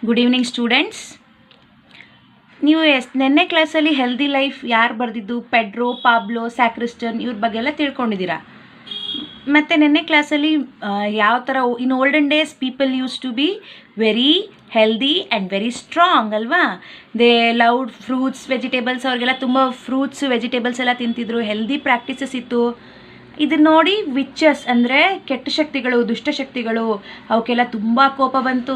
Good evening students. ನೀವು ನೆನ್ನೆ ಕ್ಲಾಸಲ್ಲಿ ಹೆಲ್ದಿ ಲೈಫ್ ಯಾರು ಬರೆದಿದ್ದು, ಪೆಡ್ರೋ, ಪಾಬ್ಲೋ, ಸ್ಯಾಕ್ರಿಸ್ಟನ್ ಇವ್ರ ಬಗ್ಗೆ ಎಲ್ಲ ತಿಳ್ಕೊಂಡಿದ್ದೀರಾ. ಮತ್ತು ನೆನ್ನೆ ಕ್ಲಾಸಲ್ಲಿ ಯಾವ ಥರ in olden days people used to be very healthy and very strong ಅಲ್ವಾ. ದೇ ಲವ್ಡ್ ಫ್ರೂಟ್ಸ್, ವೆಜಿಟೇಬಲ್ಸ್, ಅವ್ರಿಗೆಲ್ಲ ತುಂಬ ಫ್ರೂಟ್ಸ್ ವೆಜಿಟೇಬಲ್ಸ್ ಎಲ್ಲ ತಿಂತಿದ್ರು, ಹೆಲ್ದಿ ಪ್ರಾಕ್ಟೀಸಸ್ ಇತ್ತು. ಇದನ್ನ ನೋಡಿ ವಿಚಸ್ ಅಂದರೆ ಕೆಟ್ಟ ಶಕ್ತಿಗಳು, ದುಷ್ಟಶಕ್ತಿಗಳು, ಅವಕ್ಕೆಲ್ಲ ತುಂಬ ಕೋಪ ಬಂತು.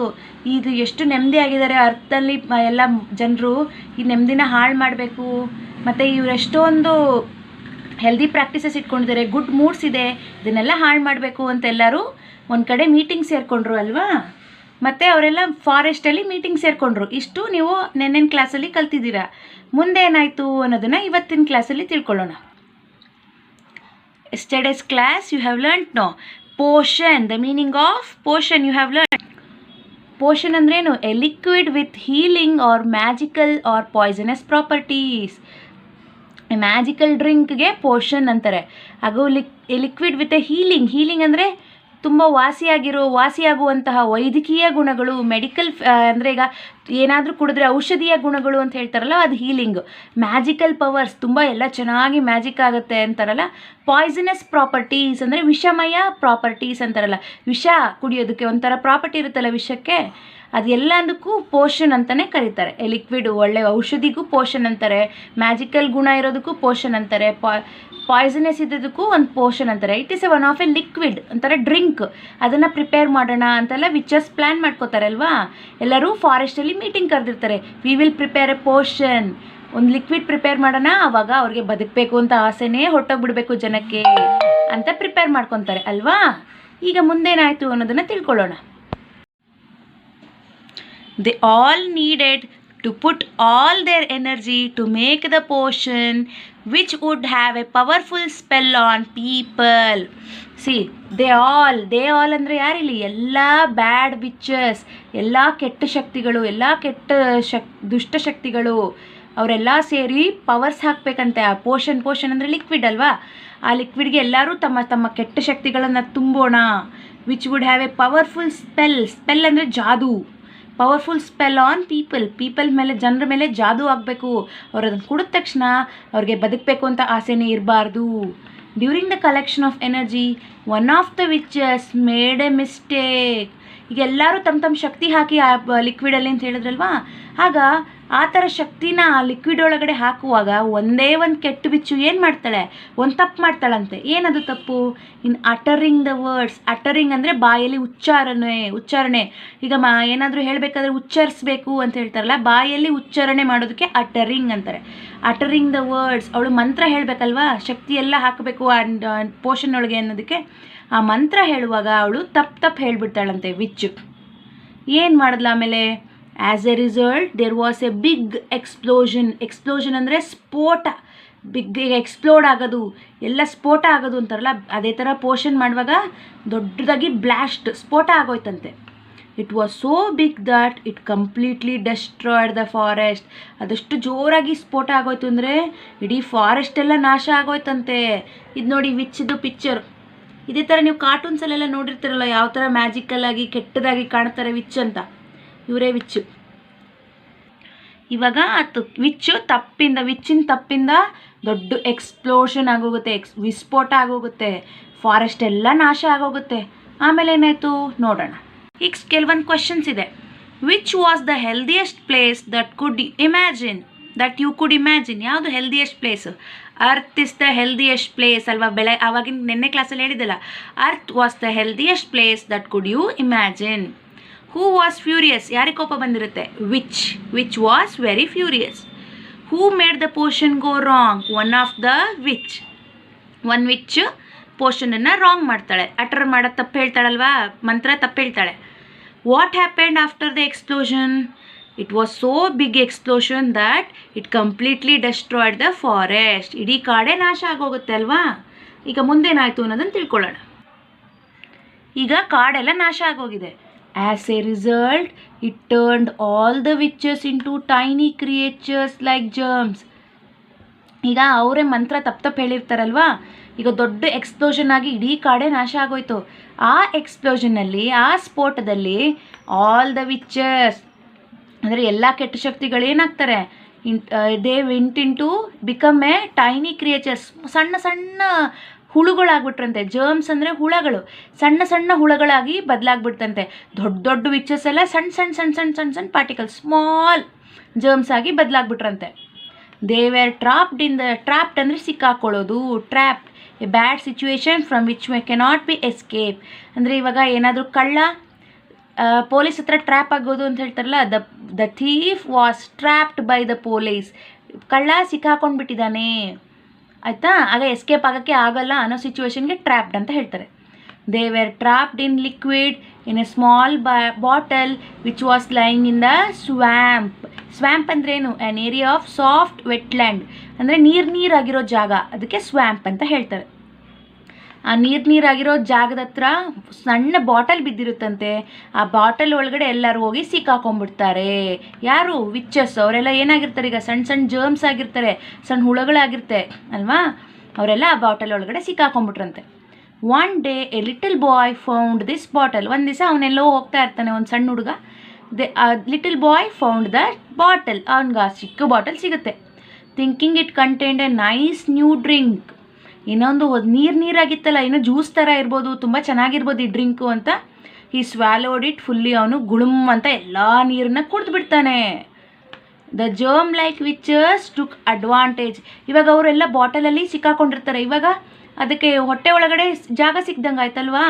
ಇದು ಎಷ್ಟು ನೆಮ್ಮದಿ ಆಗಿದ್ದಾರೆ ಅರ್ಥದಲ್ಲಿ ಎಲ್ಲ ಜನರು ಈ ನೆಮ್ಮದಿನ ಹಾಳು ಮಾಡಬೇಕು, ಮತ್ತು ಇವರೆಷ್ಟೊಂದು ಹೆಲ್ದಿ ಪ್ರಾಕ್ಟೀಸಸ್ ಇಟ್ಕೊಂಡಿದ್ದಾರೆ, ಗುಡ್ ಮೂಡ್ಸ್ ಇದೆ, ಇದನ್ನೆಲ್ಲ ಹಾಳು ಮಾಡಬೇಕು ಅಂತೆಲ್ಲರೂ ಒಂದು ಕಡೆ ಮೀಟಿಂಗ್ ಸೇರಿಕೊಂಡ್ರು ಅಲ್ವಾ. ಮತ್ತು ಅವರೆಲ್ಲ ಫಾರೆಸ್ಟಲ್ಲಿ ಮೀಟಿಂಗ್ ಸೇರಿಕೊಂಡ್ರು. ಇಷ್ಟು ನೀವು ನೆನ್ನೆನ ಕ್ಲಾಸಲ್ಲಿ ಕಲ್ತಿದ್ದೀರಾ. ಮುಂದೆ ಏನಾಯಿತು ಅನ್ನೋದನ್ನು ಇವತ್ತಿನ ಕ್ಲಾಸಲ್ಲಿ ತಿಳ್ಕೊಳ್ಳೋಣ. Yesterday's class you have learnt no potion, the meaning of potion you have learnt. Potion ಅಂದ್ರೇನು? A liquid with healing or magical or poisonous properties. Magical ಡ್ರಿಂಕ್ಗೆ ಪೋಷನ್ ಅಂತಾರೆ. ಹಾಗೂ ಲಿಕ್ವಿಡ್ ವಿತ್ ಎ ಹೀಲಿಂಗ್ ಅಂದರೆ ತುಂಬ ವಾಸಿಯಾಗುವಂತಹ ವೈದ್ಯಕೀಯ ಗುಣಗಳು, ಮೆಡಿಕಲ್ ಅಂದರೆ ಈಗ ಏನಾದರೂ ಕುಡಿದ್ರೆ ಔಷಧೀಯ ಗುಣಗಳು ಅಂತ ಹೇಳ್ತಾರಲ್ಲ, ಅದು ಹೀಲಿಂಗ್. ಮ್ಯಾಜಿಕಲ್ ಪವರ್ಸ್, ತುಂಬ ಎಲ್ಲ ಚೆನ್ನಾಗಿ ಮ್ಯಾಜಿಕ್ ಆಗುತ್ತೆ ಅಂತಾರಲ್ಲ. ಪಾಯ್ಸನಸ್ ಪ್ರಾಪರ್ಟೀಸ್ ಅಂದರೆ ವಿಷಮಯ ಪ್ರಾಪರ್ಟೀಸ್ ಅಂತಾರಲ್ಲ. ವಿಷ ಕುಡಿಯೋದಕ್ಕೆ ಒಂಥರ ಪ್ರಾಪರ್ಟಿ ಇರುತ್ತಲ್ಲ ವಿಷಕ್ಕೆ, ಅದು ಎಲ್ಲದಕ್ಕೂ ಪೋಷನ್ ಅಂತಲೇ ಕರೀತಾರೆ. ಲಿಕ್ವಿಡ್ ಒಳ್ಳೆ ಔಷಧಿಗೂ ಪೋಷನ್ ಅಂತಾರೆ, ಮ್ಯಾಜಿಕಲ್ ಗುಣ ಇರೋದಕ್ಕೂ ಪೋಷನ್ ಅಂತಾರೆ, ಪಾಯ್ಸನಸ್ ಇದ್ದದಕ್ಕೂ ಒಂದು ಪೋಷನ್ ಅಂತಾರೆ. It is one of a liquid ಅಂತಾರೆ, ಡ್ರಿಂಕ್. ಅದನ್ನು ಪ್ರಿಪೇರ್ ಮಾಡೋಣ ಅಂತೆಲ್ಲ ವಿಚಸ್ ಪ್ಲ್ಯಾನ್ ಮಾಡ್ಕೋತಾರೆ ಅಲ್ವಾ. ಎಲ್ಲರೂ ಫಾರೆಸ್ಟಲ್ಲಿ ಮೀಟಿಂಗ್ ಕರೆದಿರ್ತಾರೆ. We will prepare a potion, ಒಂದು ಲಿಕ್ವಿಡ್ ಪ್ರಿಪೇರ್ ಮಾಡೋಣ, ಆವಾಗ ಅವ್ರಿಗೆ ಬದುಕಬೇಕು ಅಂತ ಆಸೆನೇ ಹೊಟ್ಟೋಗ್ಬಿಡ್ಬೇಕು ಜನಕ್ಕೆ ಅಂತ ಪ್ರಿಪೇರ್ ಮಾಡ್ಕೊತಾರೆ ಅಲ್ವಾ. ಈಗ ಮುಂದೇನಾಯಿತು ಅನ್ನೋದನ್ನು ತಿಳ್ಕೊಳ್ಳೋಣ. They all needed to put all their energy to make the potion which would have a powerful spell on people. See, they all ಅಂದರೆ ಯಾರಿಲ್ಲಿ? ಎಲ್ಲ ಬ್ಯಾಡ್ ವಿಚಸ್, ಎಲ್ಲ ಕೆಟ್ಟ ಶಕ್ತಿಗಳು, ಎಲ್ಲ ದುಷ್ಟಶಕ್ತಿಗಳು ಅವರೆಲ್ಲ ಸೇರಿ ಪವರ್ಸ್ ಹಾಕಬೇಕಂತೆ. ಆ ಪೋಷನ್ ಅಂದರೆ ಲಿಕ್ವಿಡ್ ಅಲ್ವಾ. ಆ ಲಿಕ್ವಿಡ್ಗೆ ಎಲ್ಲರೂ ತಮ್ಮ ಕೆಟ್ಟ ಶಕ್ತಿಗಳನ್ನು ತುಂಬೋಣ. Witch would have a powerful spell ಅಂದರೆ ಜಾದೂ. ಪವರ್ಫುಲ್ ಸ್ಪೆಲ್ ಆನ್ ಪೀಪಲ್ ಮೇಲೆ, ಜನರ ಮೇಲೆ ಜಾದೂ ಆಗಬೇಕು. ಅವ್ರು ಅದನ್ನು ಕುಡಿದ ತಕ್ಷಣ ಅವ್ರಿಗೆ ಬದುಕಬೇಕು ಅಂತ ಆಸೆನೇ ಇರಬಾರ್ದು. During the collection of energy one of the witches made A mistake. ಈಗ ಎಲ್ಲರೂ ತಮ್ಮ ಶಕ್ತಿ ಹಾಕಿ ಆ ಲಿಕ್ವಿಡಲ್ಲಿ ಅಂತ ಹೇಳಿದ್ರಲ್ವಾ. ಆಗ ಆ ಥರ ಶಕ್ತಿನ ಆ ಲಿಕ್ವಿಡ್ ಒಳಗಡೆ ಹಾಕುವಾಗ ಒಂದೇ ಒಂದು ಕೆಟ್ಟ ಬಿಚ್ಚು ಏನು ಮಾಡ್ತಾಳೆ? ಒಂದು ತಪ್ಪು ಮಾಡ್ತಾಳಂತೆ. ಏನದು ತಪ್ಪು? ಇನ್ ಅಟರಿಂಗ್ ದ ವರ್ಡ್ಸ್. ಅಟರಿಂಗ್ ಅಂದರೆ ಬಾಯಲ್ಲಿ ಉಚ್ಚಾರಣೆ. ಈಗ ಏನಾದರೂ ಹೇಳಬೇಕಾದ್ರೆ ಉಚ್ಚರಿಸ್ಬೇಕು ಅಂತ ಹೇಳ್ತಾರಲ್ಲ, ಬಾಯಲ್ಲಿ ಉಚ್ಚಾರಣೆ ಮಾಡೋದಕ್ಕೆ ಅಟರಿಂಗ್ ಅಂತಾರೆ. ಅಟರಿಂಗ್ ದ ವರ್ಡ್ಸ್. ಅವಳು ಮಂತ್ರ ಹೇಳಬೇಕಲ್ವಾ, ಶಕ್ತಿ ಎಲ್ಲ ಹಾಕಬೇಕು ಆ ಪೋಷನ್ ಒಳಗೆ ಅನ್ನೋದಕ್ಕೆ. ಆ ಮಂತ್ರ ಹೇಳುವಾಗ ಅವಳು ತಪ್ಪು ಹೇಳ್ಬಿಡ್ತಾಳಂತೆ ವಿಚ್. ಏನು ಮಾಡಿದ್ಲ ಆಮೇಲೆ? As a result there was a big explosion ಅಂದರೆ ಸ್ಫೋಟ. ಬಿಗ್ ಎಕ್ಸ್ಪ್ಲೋಡ್ ಆಗೋದು, ಎಲ್ಲ ಸ್ಫೋಟ ಆಗೋದು ಅಂತಾರಲ್ಲ, ಅದೇ ಥರ ಪೋಷನ್ ಮಾಡುವಾಗ ದೊಡ್ಡದಾಗಿ ಸ್ಫೋಟ ಆಗೋಯ್ತಂತೆ. It was so big that it completely destroyed the forest. ಅದಷ್ಟು ಜೋರಾಗಿ ಸ್ಫೋಟ ಆಗೋಯ್ತು ಅಂದರೆ ಇಡೀ ಫಾರೆಸ್ಟ್ ಎಲ್ಲ ನಾಶ ಆಗೋಯ್ತಂತೆ. ಇದು ನೋಡಿ ವಿಚ್ದು ಪಿಕ್ಚರ್. ಇದೇ ಥರ ನೀವು ಕಾರ್ಟೂನ್ಸಲ್ಲೆಲ್ಲ ನೋಡಿರ್ತೀರಲ್ಲ, ಯಾವ ಥರ ಮ್ಯಾಜಿಕಲ್ಲಾಗಿ ಕೆಟ್ಟದಾಗಿ ಕಾಣ್ತಾರೆ ವಿಚ್ ಅಂತ. ಇವರೇ ವಿಚ್ಚು. ಇವಾಗ ವಿಚ್ಚಿನ ತಪ್ಪಿಂದ ದೊಡ್ಡ ಎಕ್ಸ್ಪ್ಲೋಷನ್ ಆಗೋಗುತ್ತೆ, ವಿಸ್ಫೋಟ ಆಗೋಗುತ್ತೆ, ಫಾರೆಸ್ಟ್ ಎಲ್ಲ ನಾಶ ಆಗೋಗುತ್ತೆ. ಆಮೇಲೆ ಏನಾಯಿತು ನೋಡೋಣ. ಈಗ ಕೆಲವೊಂದು ಕ್ವೆಶನ್ಸ್ ಇದೆ. Which was the healthiest place that you could imagine? ಯಾವುದು healthiest place? Earth is the healthiest place ಅಲ್ವಾ. ಆವಾಗಿನ ನೆನ್ನೆ ಕ್ಲಾಸಲ್ಲಿ ಹೇಳಿದ್ದಲ್ಲ, earth was the healthiest place that could you imagine. Who was furious? ಯಾರಿಗೆ ಕೋಪ ಬಂದಿರುತ್ತೆ? Witch was very furious. Who made the potion go wrong? One witch ಪೋಷನನ್ನು wrong ಮಾಡ್ತಾಳೆ, ಅಟರ್ ಮಾಡೋದು ತಪ್ಪು ಹೇಳ್ತಾಳಲ್ವಾ, ಮಂತ್ರ ತಪ್ಪು ಹೇಳ್ತಾಳೆ. What happened after the explosion? It was so big explosion that it completely destroyed the forest. ಇಡೀ ಕಾಡೇ ನಾಶ ಆಗೋಗುತ್ತೆ ಅಲ್ವಾ. ಈಗ ಮುಂದೇನಾಯಿತು ಅನ್ನೋದನ್ನು ತಿಳ್ಕೊಳ್ಳೋಣ. ಈಗ ಕಾಡೆಲ್ಲ ನಾಶ ಆಗೋಗಿದೆ. As a result, it turned all the witches into tiny creatures like germs. ಈಗ ಅವರೇ ಮಂತ್ರ ತಪ್ಪು ಹೇಳಿರ್ತಾರಲ್ವಾ. ಈಗ ದೊಡ್ಡ ಎಕ್ಸ್ಪ್ಲೋಷನ್ ಆಗಿ ಇಡೀ ಕಾಡೇ ನಾಶ ಆಗೋಯ್ತು. ಆ ಎಕ್ಸ್ಪ್ಲೋಷನಲ್ಲಿ, ಆ ಸ್ಫೋಟದಲ್ಲಿ ಆಲ್ ದ ವಿಚಸ್ ಅಂದರೆ ಎಲ್ಲ ಕೆಟ್ಟ ಶಕ್ತಿಗಳೇನಾಗ್ತಾರೆ they went in to become a tiny creatures, ಸಣ್ಣ ಸಣ್ಣ ಹುಳುಗಳಾಗ್ಬಿಟ್ರಂತೆ. ಜರ್ಮ್ಸ್ ಅಂದರೆ ಹುಳಗಳು, ಸಣ್ಣ ಸಣ್ಣ ಹುಳಗಳಾಗಿ ಬದಲಾಗ್ಬಿಡ್ತಂತೆ. ದೊಡ್ಡ ದೊಡ್ಡ ವಿಚಸ್ ಎಲ್ಲ ಸಣ್ಣ ಸಣ್ಣ ಸಣ್ಣ ಸಣ್ಣ ಸಣ್ಣ ಸಣ್ಣ ಪಾರ್ಟಿಕಲ್, ಸ್ಮಾಲ್ ಜರ್ಮ್ಸ್ ಆಗಿ ಬದಲಾಗ್ಬಿಟ್ರಂತೆ. ದೇ ವೇರ್ ಟ್ರಾಪ್ಡ್ ಅಂದರೆ ಸಿಕ್ಕಾಕೊಳ್ಳೋದು, trapped a bad situation from which may cannot be escape. ಅಂದರೆ ಇವಾಗ ಏನಾದರೂ ಕಳ್ಳ ಪೊಲೀಸ್ ಹತ್ರ ಟ್ರ್ಯಾಪ್ ಆಗೋದು ಅಂತ ಹೇಳ್ತಾರಲ್ಲ, the thief was trapped by the police. ಕಳ್ಳ ಸಿಕ್ಕಾಕೊಂಡ್ಬಿಟ್ಟಿದ್ದಾನೆ ಆಯಿತಾ, ಆಗ ಎಸ್ಕೇಪ್ ಆಗೋಕ್ಕೆ ಆಗಲ್ಲ ಅನ್ನೋ ಸಿಚುವೇಶನ್ಗೆ ಟ್ರ್ಯಾಪ್ಡ್ ಅಂತ ಹೇಳ್ತಾರೆ. They were trapped in liquid in a small bottle which was lying in the swamp. Swamp ಅಂದ್ರೇನು? An area of soft wetland, ಅಂದರೆ ನೀರಾಗಿರೋ ಜಾಗ, ಅದಕ್ಕೆ ಸ್ವ್ಯಾಂಪ್ ಅಂತ ಹೇಳ್ತಾರೆ. ಆ ನೀರಾಗಿರೋ ಜಾಗದ ಹತ್ರ ಸಣ್ಣ ಬಾಟಲ್ ಬಿದ್ದಿರುತ್ತಂತೆ. ಆ ಬಾಟಲ್ ಒಳಗಡೆ ಎಲ್ಲರೂ ಹೋಗಿ ಸಿಕ್ಕಾಕೊಂಡ್ಬಿಡ್ತಾರೆ. ಯಾರು? ವಿಚ್ಚಸ್. ಅವರೆಲ್ಲ ಏನಾಗಿರ್ತಾರೆ ಈಗ? ಸಣ್ಣ ಸಣ್ಣ ಜರ್ಮ್ಸ್ ಆಗಿರ್ತಾರೆ, ಸಣ್ಣ ಹುಳುಗಳಾಗಿರ್ತೆ ಅಲ್ವಾ, ಅವರೆಲ್ಲ ಆ ಬಾಟಲ್ ಒಳಗಡೆ ಸಿಕ್ಕಾಕೊಂಡ್ಬಿಟ್ರಂತೆ. One day a little boy found this bottle. ಒಂದು ದಿವಸ ಅವನೆಲ್ಲೋ ಹೋಗ್ತಾ ಇರ್ತಾನೆ, ಒಂದು ಸಣ್ಣ ಹುಡುಗ. Little boy found the bottle. ಅವ್ನಿಗೆ ಆ ಚಿಕ್ಕ ಬಾಟಲ್ ಸಿಗುತ್ತೆ. Thinking it contained a nice new drink. ಇನ್ನೊಂದು ನೀರಾಗಿತ್ತಲ್ಲ, ಏನೋ ಜ್ಯೂಸ್ ಥರ ಇರ್ಬೋದು, ತುಂಬ ಚೆನ್ನಾಗಿರ್ಬೋದು ಈ ಡ್ರಿಂಕು ಅಂತ. ಈ ಸ್ವ್ಯಾಲೋಡ್ ಇಟ್ ಫುಲ್ಲಿ. ಅವನು ಗುಳುಮ್ ಅಂತ ಎಲ್ಲ ನೀರನ್ನ ಕುಡಿದು ಬಿಡ್ತಾನೆ. The germ like witches took advantage. ಇವಾಗ ಅವರೆಲ್ಲ ಬಾಟಲಲ್ಲಿ ಸಿಕ್ಕಾಕೊಂಡಿರ್ತಾರೆ, ಇವಾಗ ಅದಕ್ಕೆ ಹೊಟ್ಟೆ ಒಳಗಡೆ ಜಾಗ ಸಿಕ್ದಂಗೆ ಆಯ್ತಲ್ವಾ.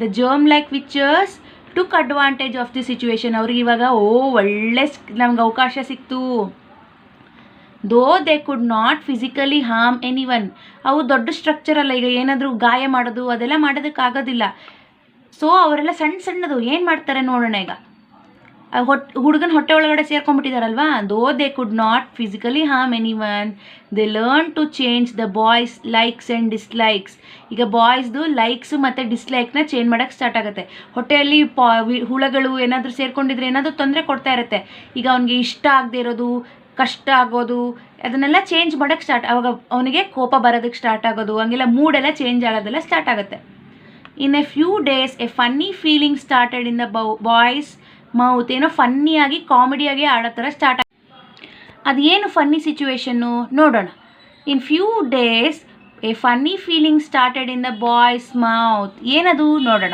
The germ like witches took advantage of the situation. ಅವ್ರಿಗೆ ಇವಾಗ ಒಳ್ಳೆ ನಮ್ಗೆ ಅವಕಾಶ ಸಿಕ್ತು. ದೋ they could not physically harm any one. ಅವು ದೊಡ್ಡ ಸ್ಟ್ರಕ್ಚರ್ ಅಲ್ಲ, ಈಗ ಏನಾದರೂ ಗಾಯ ಮಾಡೋದು ಅದೆಲ್ಲ ಮಾಡೋದಕ್ಕಾಗೋದಿಲ್ಲ. ಸೊ ಅವರೆಲ್ಲ ಸಣ್ಣ ಸಣ್ಣದು ಏನು ಮಾಡ್ತಾರೆ ನೋಡೋಣ. ಈಗ ಹುಡುಗನ ಹೊಟ್ಟೆ ಒಳಗಡೆ ಸೇರ್ಕೊಂಡ್ಬಿಟ್ಟಿದಾರಲ್ವಾ. Though they could not physically harm any one, they learn to change the boys likes and dislikes. ಈಗ ಬಾಯ್ಸ್ದು ಲೈಕ್ಸು ಮತ್ತು ಡಿಸ್ಲೈಕ್ನ ಚೇಂಜ್ ಮಾಡೋಕ್ಕೆ ಸ್ಟಾರ್ಟ್ ಆಗುತ್ತೆ. ಹೊಟ್ಟೆಯಲ್ಲಿ ಹುಳಗಳು ಏನಾದರೂ ಸೇರ್ಕೊಂಡಿದ್ರೆ ಏನಾದರೂ ತೊಂದರೆ ಕೊಡ್ತಾ ಇರುತ್ತೆ. ಈಗ ಅವನಿಗೆ ಇಷ್ಟ ಆಗದೆ ಇರೋದು, ಕಷ್ಟ ಆಗೋದು, ಅದನ್ನೆಲ್ಲ ಚೇಂಜ್ ಮಾಡೋಕ್ಕೆ ಅವಾಗ ಅವನಿಗೆ ಕೋಪ ಬರೋದಕ್ಕೆ ಸ್ಟಾರ್ಟ್ ಆಗೋದು, ಹಂಗೆಲ್ಲ ಮೂಡೆಲ್ಲ ಚೇಂಜ್ ಆಗೋದೆಲ್ಲ ಸ್ಟಾರ್ಟ್ ಆಗುತ್ತೆ. In a few days a funny feeling started in the boy's mouth. ಏನೋ ಫನ್ನಿಯಾಗಿ ಕಾಮಿಡಿಯಾಗಿ ಆಡೋ ಥರ ಸ್ಟಾರ್ಟ್ ಆಗ. ಅದೇನು ಫನ್ನಿ ಸಿಚುವೇಶನ್ನು ನೋಡೋಣ. In few days a funny feeling started in the boy's mouth. ಏನದು ನೋಡೋಣ.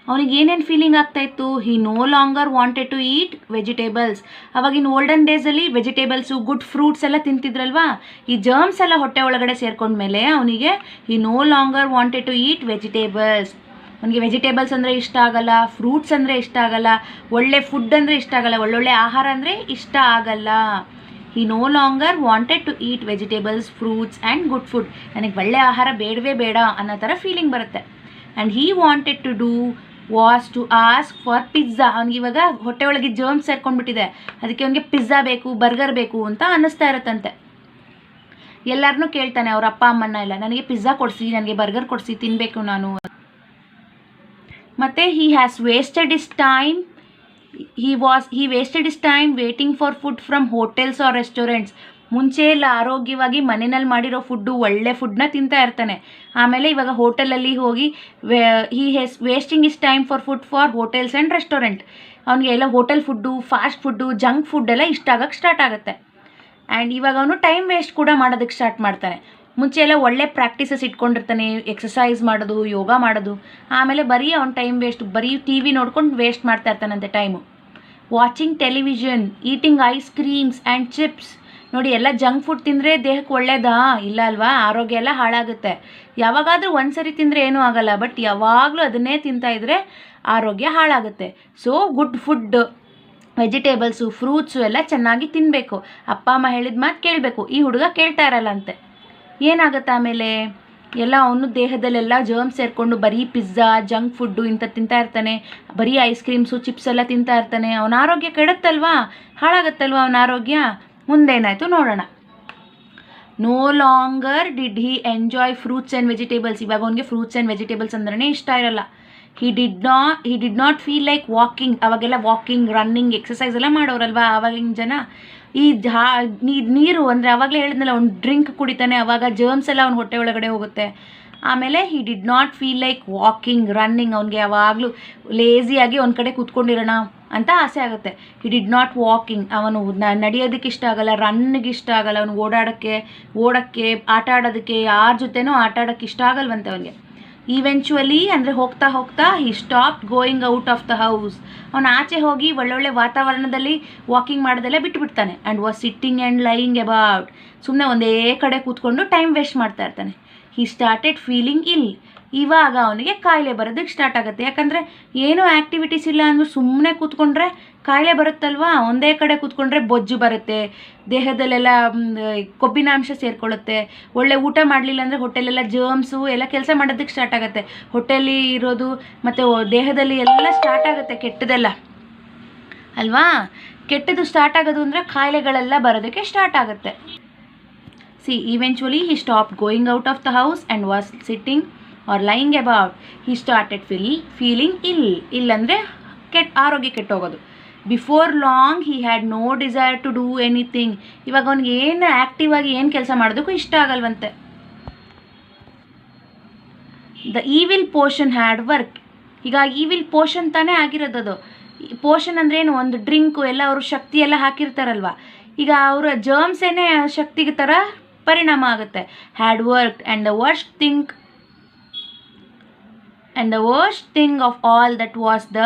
ಅವನಿಗೆ ಏನೇನು ಫೀಲಿಂಗ್ ಆಗ್ತಾಯಿತ್ತು? He no longer wanted to eat vegetables. ಅವಾಗಿನ ಓಲ್ಡನ್ ಡೇಸಲ್ಲಿ ವೆಜಿಟೇಬಲ್ಸು, ಗುಡ್ ಫ್ರೂಟ್ಸ್ ಎಲ್ಲ ತಿಂತಿದ್ರಲ್ವಾ. ಈ ಜರ್ಮ್ಸ್ ಎಲ್ಲ ಹೊಟ್ಟೆ ಒಳಗಡೆ ಸೇರ್ಕೊಂಡ್ಮೇಲೆ ಅವನಿಗೆ he no longer wanted to eat vegetables. ಅವನಿಗೆ ವೆಜಿಟೇಬಲ್ಸ್ ಅಂದರೆ ಇಷ್ಟ ಆಗಲ್ಲ, ಫ್ರೂಟ್ಸ್ ಅಂದರೆ ಇಷ್ಟ ಆಗಲ್ಲ, ಒಳ್ಳೆ ಫುಡ್ ಅಂದರೆ ಇಷ್ಟ ಆಗಲ್ಲ, ಒಳ್ಳೊಳ್ಳೆ ಆಹಾರ ಅಂದರೆ ಇಷ್ಟ ಆಗಲ್ಲ. He no longer wanted to eat vegetables, fruits and good food. ನನಗೆ ಒಳ್ಳೆ ಆಹಾರ ಬೇಡವೇ ಬೇಡ ಅನ್ನೋ ಥರ ಫೀಲಿಂಗ್ ಬರುತ್ತೆ. And he wanted to do was to ask for pizza. ಅವ್ನಿಗೆ ಇವಾಗ ಹೊಟ್ಟೆ ಒಳಗೆ ಜರ್ಮ್ಸ್ ಸೇರ್ಕೊಂಡ್ಬಿಟ್ಟಿದೆ, ಅದಕ್ಕೆ ಅವನಿಗೆ ಪಿಜ್ಜಾ ಬೇಕು, ಬರ್ಗರ್ ಬೇಕು ಅಂತ ಅನ್ನಿಸ್ತಾ ಇರುತ್ತಂತೆ. ಎಲ್ಲರನ್ನೂ ಕೇಳ್ತಾನೆ ಅವ್ರ ಅಪ್ಪ ಅಮ್ಮನ ಎಲ್ಲ, ನನಗೆ ಪಿಜ್ಜಾ ಕೊಡಿಸಿ, ನನಗೆ ಬರ್ಗರ್ ಕೊಡಿಸಿ, ತಿನ್ನಬೇಕು ನಾನು. ಮತ್ತು he wasted his time waiting for food from hotels or restaurants. ಮುಂಚೆ ಎಲ್ಲ ಆರೋಗ್ಯವಾಗಿ ಮನೆಯಲ್ಲಿ ಮಾಡಿರೋ ಫುಡ್ಡು, ಒಳ್ಳೆ ಫುಡ್ನ ತಿಂತಾ ಇರ್ತಾನೆ. ಆಮೇಲೆ ಇವಾಗ ಹೋಟೆಲಲ್ಲಿ ಹೋಗಿ wasting is time for food for hotels and restaurant. ಅವನಿಗೆ ಎಲ್ಲ hotel food, fast food, junk food ಎಲ್ಲ ಇಷ್ಟ ಆಗೋಕ್ಕೆ ಸ್ಟಾರ್ಟ್ ಆಗುತ್ತೆ. ಆ್ಯಂಡ್ ಇವಾಗ ಅವನು ಟೈಮ್ ವೇಸ್ಟ್ ಕೂಡ ಮಾಡೋದಕ್ಕೆ ಸ್ಟಾರ್ಟ್ ಮಾಡ್ತಾನೆ. ಮುಂಚೆ ಎಲ್ಲ ಒಳ್ಳೆ ಪ್ರಾಕ್ಟೀಸಸ್ ಇಟ್ಕೊಂಡಿರ್ತಾನೆ, ಎಕ್ಸಸೈಸ್ ಮಾಡೋದು, ಯೋಗ ಮಾಡೋದು. ಆಮೇಲೆ ಬರೀ ಅವ್ನ ಟೈಮ್ ವೇಸ್ಟ್, ಬರೀ ಟಿ ವಿ ನೋಡ್ಕೊಂಡು ವೇಸ್ಟ್ ಮಾಡ್ತಾ ಇರ್ತಾನಂತೆ time. Watching television, eating ice creams and chips. ನೋಡಿ, ಎಲ್ಲ ಜಂಕ್ ಫುಡ್ ತಿಂದರೆ ದೇಹಕ್ಕೆ ಒಳ್ಳೇದಾ? ಇಲ್ಲ ಅಲ್ವಾ, ಆರೋಗ್ಯ ಎಲ್ಲ ಹಾಳಾಗುತ್ತೆ. ಯಾವಾಗಾದರೂ ಒಂದು ಸರಿ ತಿಂದರೆ ಏನೂ ಆಗಲ್ಲ, ಬಟ್ ಯಾವಾಗಲೂ ಅದನ್ನೇ ತಿಂತಾಯಿದ್ರೆ ಆರೋಗ್ಯ ಹಾಳಾಗುತ್ತೆ. So good food, vegetables, fruits ಎಲ್ಲ ಚೆನ್ನಾಗಿ ತಿನ್ನಬೇಕು. ಅಪ್ಪ ಅಮ್ಮ ಹೇಳಿದ ಮಾತು ಕೇಳಬೇಕು. ಈ ಹುಡುಗ ಕೇಳ್ತಾ ಇರಲ್ಲ ಅಂತೆ. ಏನಾಗುತ್ತೆ ಆಮೇಲೆ? ಎಲ್ಲ ಅವನು ದೇಹದಲ್ಲೆಲ್ಲ ಜರ್ಮ್ಸ್ ಸೇರಿಕೊಂಡು ಬರೀ ಪಿಜ್ಜಾ, ಜಂಕ್ ಫುಡ್ಡು ಇಂಥ ತಿಂತಾ ಇರ್ತಾನೆ, ಬರೀ ಐಸ್ ಕ್ರೀಮ್ಸು, ಚಿಪ್ಸ್ ಎಲ್ಲ ತಿಂತಾ ಇರ್ತಾನೆ. ಅವನ ಆರೋಗ್ಯ ಕೆಡುತ್ತಲ್ವಾ, ಹಾಳಾಗುತ್ತಲ್ವ ಅವನ ಆರೋಗ್ಯ. ಮುಂದೇನಾಯಿತು ನೋಡೋಣ. No longer did he enjoy fruits and vegetables. ಇವಾಗ ಅವನಿಗೆ ಫ್ರೂಟ್ಸ್ ಆ್ಯಂಡ್ ವೆಜಿಟೇಬಲ್ಸ್ ಅಂದ್ರೇ ಇಷ್ಟ ಇರಲ್ಲ. He did not feel like walking. ಅವಾಗೆಲ್ಲ ವಾಕಿಂಗ್, ರನ್ನಿಂಗ್, ಎಕ್ಸಸೈಸ್ ಎಲ್ಲ ಮಾಡೋರಲ್ವ ಆವಾಗಿನ ಜನ. ಈ ನೀರು ಅಂದರೆ ಆವಾಗಲೇ ಹೇಳಿದ್ನಲ್ಲ, ಅವ್ನು ಡ್ರಿಂಕ್ ಕುಡಿತಾನೆ, ಆವಾಗ ಜರ್ಮ್ಸ್ ಎಲ್ಲ ಅವ್ನ ಹೊಟ್ಟೆ ಒಳಗಡೆ ಹೋಗುತ್ತೆ. ಆಮೇಲೆ ಹಿ did not feel like walking, running. ಅವ್ನಿಗೆ ಯಾವಾಗಲೂ ಲೇಸಿಯಾಗಿ ಒಂದು ಕಡೆ ಕೂತ್ಕೊಂಡಿರೋಣ, ಅಂತ ಆಸೆ ಆಗುತ್ತೆ. ಹಿ ಡಿಡ್ ನಾಟ್ ವಾಕಿಂಗ್, ಅವನು ನಡೆಯೋದಕ್ಕೆ ಇಷ್ಟ ಆಗಲ್ಲ, ರನ್ನಿಗೆ ಇಷ್ಟ ಆಗಲ್ಲ, ಅವನು ಓಡೋಕ್ಕೆ ಆಟ ಆಡೋದಕ್ಕೆ ಯಾರ ಜೊತೆನೂ ಆಟ ಆಡೋಕ್ಕೆ ಇಷ್ಟ ಆಗಲ್ವಂತೆ ಅವನಿಗೆ. ಈವೆಂಚುವಲಿ ಅಂದರೆ ಹೋಗ್ತಾ ಹೋಗ್ತಾ ಹಿ stop going out of the house, ಅವನು ಆಚೆ ಹೋಗಿ ಒಳ್ಳೊಳ್ಳೆ ವಾತಾವರಣದಲ್ಲಿ ವಾಕಿಂಗ್ ಮಾಡೋದೆಲ್ಲ ಬಿಟ್ಟುಬಿಡ್ತಾನೆ. And was sitting and lying about, ಸುಮ್ಮನೆ ಒಂದೇ ಕಡೆ ಕೂತ್ಕೊಂಡು ಟೈಮ್ ವೇಸ್ಟ್ ಮಾಡ್ತಾ ಇರ್ತಾನೆ. ಹಿ ಸ್ಟಾರ್ಟೆಡ್ ಫೀಲಿಂಗ್ ಇಲ್, ಇವಾಗ ಅವನಿಗೆ ಕಾಯಿಲೆ ಬರೋದಕ್ಕೆ ಸ್ಟಾರ್ಟ್ ಆಗುತ್ತೆ. ಯಾಕಂದರೆ ಏನೂ ಆ್ಯಕ್ಟಿವಿಟೀಸ್ ಇಲ್ಲ ಅಂದರೂ ಸುಮ್ಮನೆ ಕೂತ್ಕೊಂಡ್ರೆ ಕಾಯಿಲೆ ಬರುತ್ತಲ್ವಾ. ಒಂದೇ ಕಡೆ ಕೂತ್ಕೊಂಡ್ರೆ ಬೊಜ್ಜು ಬರುತ್ತೆ, ದೇಹದಲ್ಲೆಲ್ಲ ಕೊಬ್ಬಿನಾಂಶ ಸೇರಿಕೊಳ್ಳುತ್ತೆ. ಒಳ್ಳೆ ಊಟ ಮಾಡಲಿಲ್ಲ ಅಂದರೆ ಹೊಟ್ಟೆಲೆಲ್ಲ ಜರ್ಮ್ಸು ಎಲ್ಲ ಕೆಲಸ ಮಾಡೋದಕ್ಕೆ ಸ್ಟಾರ್ಟ್ ಆಗುತ್ತೆ. ಹೊಟ್ಟೆಯಲ್ಲಿ ಇರೋದು ಮತ್ತು ದೇಹದಲ್ಲಿ ಎಲ್ಲ ಸ್ಟಾರ್ಟ್ ಆಗುತ್ತೆ ಕೆಟ್ಟದೆಲ್ಲ ಅಲ್ವಾ. ಕೆಟ್ಟದು ಸ್ಟಾರ್ಟ್ ಆಗೋದು ಅಂದರೆ ಕಾಯಿಲೆಗಳೆಲ್ಲ ಬರೋದಕ್ಕೆ ಸ್ಟಾರ್ಟ್ ಆಗುತ್ತೆ. Eventually he stopped going out of the house and was sitting or lying about. He started feeling ill. Ill ಅಂದರೆ ಆರೋಗ್ಯ ಕೆಟ್ಟೋಗೋದು. Before long he had no desire to do anything. ಇವಾಗ ಅವ್ನಿಗೆ ಏನು ಆ್ಯಕ್ಟಿವ್ ಆಗಿ ಏನು ಕೆಲಸ ಮಾಡೋದಕ್ಕೂ ಇಷ್ಟ ಆಗಲ್ವಂತೆ. The evil potion had work. ಈಗ ಈವಿಲ್ ಪೋಷನ್ ತಾನೇ ಆಗಿರೋದು. ಪೋಷನ್ ಅಂದರೆ ಏನು, ಒಂದು ಡ್ರಿಂಕು ಎಲ್ಲ ಅವರು ಶಕ್ತಿ ಎಲ್ಲ ಹಾಕಿರ್ತಾರಲ್ವ, ಈಗ ಅವರ ಜರ್ಮ್ಸೇನೆ ಶಕ್ತಿಗೆ ಥರ ಪರಿಣಾಮ ಆಗುತ್ತೆ. Had work and the worst thing of all that was the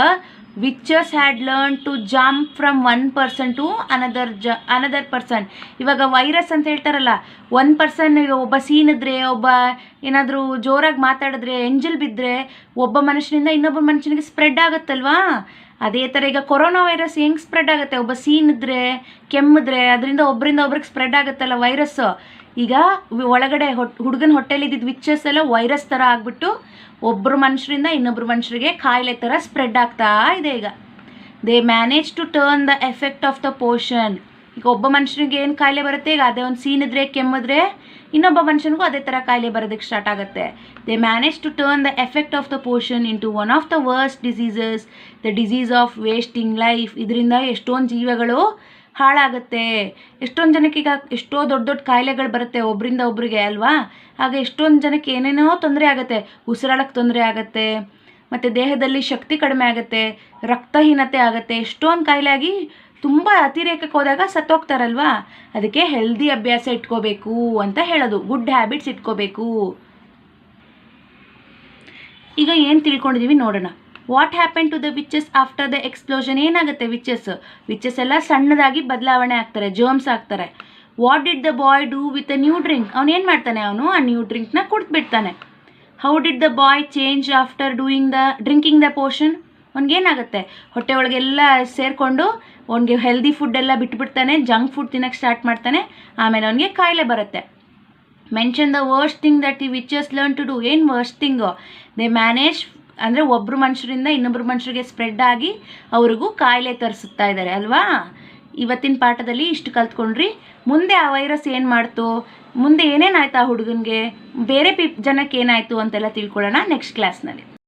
witches had learn to jump from one person to another person. ಇವಾಗ ವೈರಸ್ ಅಂತ ಹೇಳ್ತಾರಲ್ಲ, ಒನ್ ಪರ್ಸನ್, ಈಗ ಒಬ್ಬ ಸೀನಿದ್ರೆ, ಒಬ್ಬ ಏನಾದರೂ ಜೋರಾಗಿ ಮಾತಾಡಿದ್ರೆ, ಎಂಜಲ್ ಬಿದ್ದರೆ ಒಬ್ಬ ಮನುಷ್ಯನಿಂದ ಇನ್ನೊಬ್ಬ ಮನುಷ್ಯನಿಗೆ ಸ್ಪ್ರೆಡ್ ಆಗುತ್ತಲ್ವಾ. ಅದೇ ಥರ ಈಗ ಕೊರೋನಾ ವೈರಸ್ ಹೆಂಗೆ ಸ್ಪ್ರೆಡ್ ಆಗುತ್ತೆ, ಒಬ್ಬ ಸೀನಿದ್ರೆ, ಕೆಮ್ಮಿದ್ರೆ ಅದರಿಂದ ಒಬ್ಬರಿಗೆ ಸ್ಪ್ರೆಡ್ ಆಗುತ್ತಲ್ಲ ವೈರಸ್ಸು. ಈಗ ಒಳಗಡೆ ಹುಡುಗನ ಹೊಟ್ಟೆಲಿ ಇದ್ದಿದ್ದು ವಿಚಸ್ ಎಲ್ಲ ವೈರಸ್ ಥರ ಆಗಿಬಿಟ್ಟು ಒಬ್ಬರು ಮನುಷ್ಯರಿಂದ ಇನ್ನೊಬ್ಬರು ಮನುಷ್ಯರಿಗೆ ಕಾಯಿಲೆ ಥರ ಸ್ಪ್ರೆಡ್ ಆಗ್ತಾ ಇದೆ. ಈಗ they manage to turn the effect of the potion. ಈಗ ಒಬ್ಬ ಮನುಷ್ಯನಿಗೆ ಏನು ಕಾಯಿಲೆ ಬರುತ್ತೆ, ಈಗ ಅದೇ ಒಂದು ಸೀನಿದ್ರೆ ಕೆಮ್ಮಿದ್ರೆ ಇನ್ನೊಬ್ಬ ಮನುಷ್ಯನಿಗೂ ಅದೇ ಥರ ಕಾಯಿಲೆ ಬರೋದಕ್ಕೆ ಸ್ಟಾರ್ಟ್ ಆಗುತ್ತೆ. They manage to turn the effect of the potion into one of the worst diseases, the disease of wasting life. ಇದರಿಂದ ಎಷ್ಟೊಂದು ಜೀವಗಳು ಹಾಳಾಗುತ್ತೆ. ಎಷ್ಟೊಂದು ಜನಕ್ಕೆ ಈಗ ಎಷ್ಟೋ ದೊಡ್ಡ ದೊಡ್ಡ ಕಾಯಿಲೆಗಳು ಬರುತ್ತೆ ಒಬ್ಬರಿಂದ ಒಬ್ರಿಗೆ ಅಲ್ವಾ. ಆಗ ಎಷ್ಟೊಂದು ಜನಕ್ಕೆ ಏನೇನೋ ತೊಂದರೆ ಆಗುತ್ತೆ, ಉಸಿರಾಡೋಕ್ಕೆ ತೊಂದರೆ ಆಗುತ್ತೆ, ಮತ್ತು ದೇಹದಲ್ಲಿ ಶಕ್ತಿ ಕಡಿಮೆ ಆಗುತ್ತೆ, ರಕ್ತಹೀನತೆ ಆಗುತ್ತೆ, ಎಷ್ಟೊಂದು ಕಾಯಿಲೆ ಆಗಿ ತುಂಬ ಅತಿರೇಕಕ್ಕೆ ಹೋದಾಗ ಸತ್ತೋಗ್ತಾರಲ್ವಾ. ಅದಕ್ಕೆ ಹೆಲ್ದಿ ಅಭ್ಯಾಸ ಇಟ್ಕೋಬೇಕು ಅಂತ ಹೇಳೋದು, ಗುಡ್ ಹ್ಯಾಬಿಟ್ಸ್ ಇಟ್ಕೋಬೇಕು. ಈಗ ಏನು ತಿಳ್ಕೊಂಡಿದ್ದೀವಿ ನೋಡೋಣ. What happen to the witches after the explosion. ಏನಾಗುತ್ತೆ ವಿಚಸ್ ಎಲ್ಲ ಸಣ್ಣದಾಗಿ ಬದಲಾವಣೆ ಆಗ್ತಾರೆ, ಜರ್ಮ್ಸ್ ಆಗ್ತಾರೆ. What did the boy do with a new drink. ಅವನು ಏನು ಮಾಡ್ತಾನೆ, ಅವನು ಆ ನ್ಯೂ ಡ್ರಿಂಕ್ನ ಕುಡಿದ್ಬಿಡ್ತಾನೆ. How did the boy change after drinking the potion. ಅವ್ನಿಗೇನಾಗುತ್ತೆ, ಹೊಟ್ಟೆ ಒಳಗೆಲ್ಲ ಸೇರಿಕೊಂಡು ಅವ್ನಿಗೆ ಹೆಲ್ದಿ ಫುಡ್ ಎಲ್ಲ ಬಿಟ್ಬಿಡ್ತಾನೆ, ಜಂಕ್ ಫುಡ್ ತಿನ್ನೋಕ್ಕೆ ಸ್ಟಾರ್ಟ್ ಮಾಡ್ತಾನೆ, ಆಮೇಲೆ ಅವನಿಗೆ ಕಾಯಿಲೆ ಬರುತ್ತೆ. Mention the worst thing that ಈ ವಿಚಸ್ ಲರ್ನ್ ಟು ಡೂ. ಏನು ವರ್ಸ್ಟ್ ಥಿಂಗು, ದೇ ಮ್ಯಾನೇಜ್ ಅಂದರೆ ಒಬ್ಬರು ಮನುಷ್ಯರಿಂದ ಇನ್ನೊಬ್ಬರು ಮನುಷ್ಯರಿಗೆ ಸ್ಪ್ರೆಡ್ ಆಗಿ ಅವ್ರಿಗೂ ಕಾಯಿಲೆ ತರಿಸುತ್ತಾ ಇದ್ದಾರೆ ಅಲ್ವಾ. ಇವತ್ತಿನ ಪಾಠದಲ್ಲಿ ಇಷ್ಟು ಕಲ್ತ್ಕೊಂಡ್ರಿ. ಮುಂದೆ ಆ ವೈರಸ್ ಏನು ಮಾಡ್ತು, ಮುಂದೆ ಏನೇನಾಯ್ತು ಆ ಹುಡುಗನಿಗೆ, ಬೇರೆ ಜನಕ್ಕೆ ಏನಾಯಿತು ಅಂತೆಲ್ಲ ತಿಳ್ಕೊಳ್ಳೋಣ ನೆಕ್ಸ್ಟ್ ಕ್ಲಾಸ್ನಲ್ಲಿ.